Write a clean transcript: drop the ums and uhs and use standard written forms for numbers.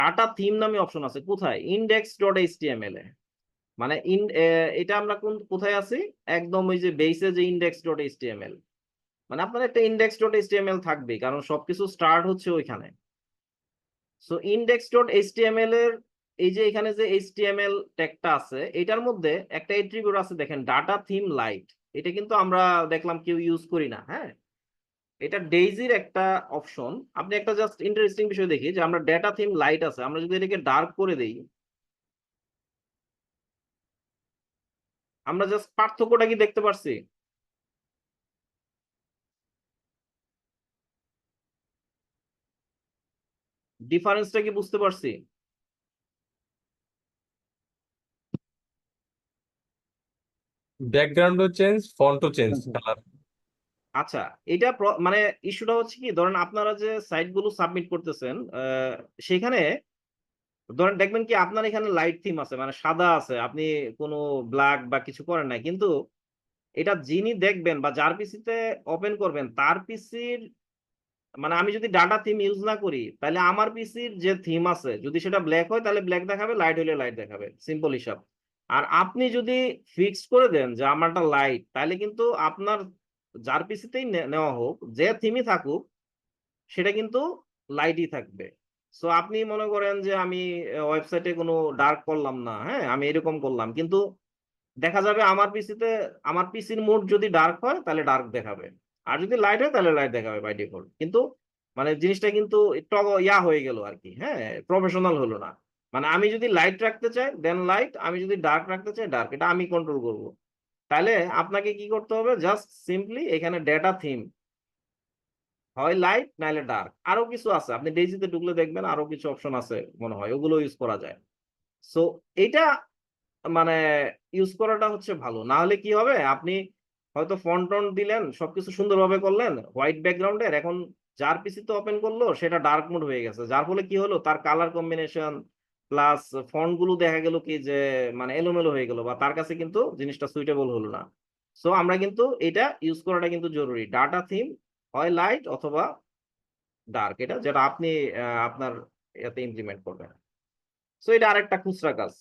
Data theme নামে option আছে কোথায়? index.html এ। মানে এটা আমরা কোথায় আছি? একদম ওই যে বেসে যে index.html, মানে আপনার একটা index.html থাকবেই, কারণ সবকিছু স্টার্ট হচ্ছে ওইখানে। সো index.html এর এই যে এখানে যে html ট্যাগটা আছে, এটার মধ্যে একটা এট্রিবিউট আছে দেখেন, ডাটা থিম লাইট। এটা কিন্তু আমরা দেখলাম কেউ ইউজ করি না। হ্যাঁ, এটা ডেইজির একটা অপশন। আপনি একটা জাস্ট ইন্টারেস্টিং বিষয় দেখি যে আমরা ডাটা থিম লাইট আছে, আমরা যদি এটাকে ডার্ক করে দেই, আমরা জাস্ট পার্থক্যটা কি দেখতে পারছি? ডিফারেন্সটা কি বুঝতে পারছি? ব্যাকগ্রাউন্ডও চেঞ্জ, ফন্টও চেঞ্জ কালার। আচ্ছা, এটা মানে ইস্যুটা হচ্ছে কি, ধরেন আপনারা যে সাইট গুলো সাবমিট করতেছেন, সেখানে ধরেন দেখবেন কি আপনার এখানে লাইট থিম আছে, মানে সাদা আছে, আপনি কোনো ব্ল্যাক বা কিছু করেন নাই, কিন্তু এটা যিনি দেখবেন বা যার পিসিতে ওপেন করবেন তার পিসির, মানে আমি যদি ডাটা থিম ইউজ না করি, তাহলে আমার পিসির যে থিম আছে যদি সেটা ব্ল্যাক হয় তাহলে ব্ল্যাক দেখাবে, লাইট হলে লাইট দেখাবে, সিম্পল হিসাব। আর আপনি যদি ফিক্সড করে দেন যে আমারটা লাইট, তাহলে কিন্তু আপনার যার পিসিতেই নেওয়া হোক, যে থিমই থাকুক, সেটা কিন্তু লাইটই থাকবে। সো আপনি মনে করেন যে আমি ওয়েবসাইটে কোনো ডার্ক করলাম না, হ্যাঁ, আমি এরকম করলাম, কিন্তু দেখা যাবে আমার পিসির মোড যদি ডার্ক হয় তাহলে ডার্ক দেখাবে, আর যদি লাইট হয় তাহলে লাইট দেখাবে বাই ডিফল্ট। কিন্তু মানে জিনিসটা কিন্তু একটু হয়ে গেল আর কি, হ্যাঁ, প্রফেশনাল হলো না। মানে আমি যদি লাইট রাখতে চাই দেন লাইট, আমি যদি ডার্ক রাখতে চাই ডার্ক, এটা আমি কন্ট্রোল করব। তাহলে আপনাকে কি করতে হবে? জাস্ট সিম্পলি এখানে ডেটা থিম হয় লাইট নাইলে ডার্ক, আরো কিছু আছে, আপনি ডেইজিতে ঢুকলে দেখবেন আরো কিছু অপশন আছে মনে হয়, ওগুলো ইউজ করা যায়। সো এটা মানে ইউজ করাটা হচ্ছে ভালো। না হলে কি হবে, আপনি হয়তো ফন্ট টন্ট দিলেন, সবকিছু সুন্দরভাবে করলেন হোয়াইট ব্যাকগ্রাউন্ডের, এখন যার পিসিতে ওপেন করলো সেটা ডার্ক মোড হয়ে গেছে, যার ফলে কি হলো, তার কালার কম্বিনেশন প্লাস ফন্ট গুলো দেখা গেল কি যে মানে এলোমেলো হয়ে গেল, বা তার কাছে কিন্তু জিনিসটা সুইটেবল হলো না। সো আমরা কিন্তু এটা ইউজ করাটা কিন্তু জরুরি, ডাটা থিম হয় লাইট অথবা ডার্ক, এটা যেটা আপনি আপনার এতে ইমপ্লিমেন্ট করবেন। সো এটা আরেকটা খুচরা কাজ।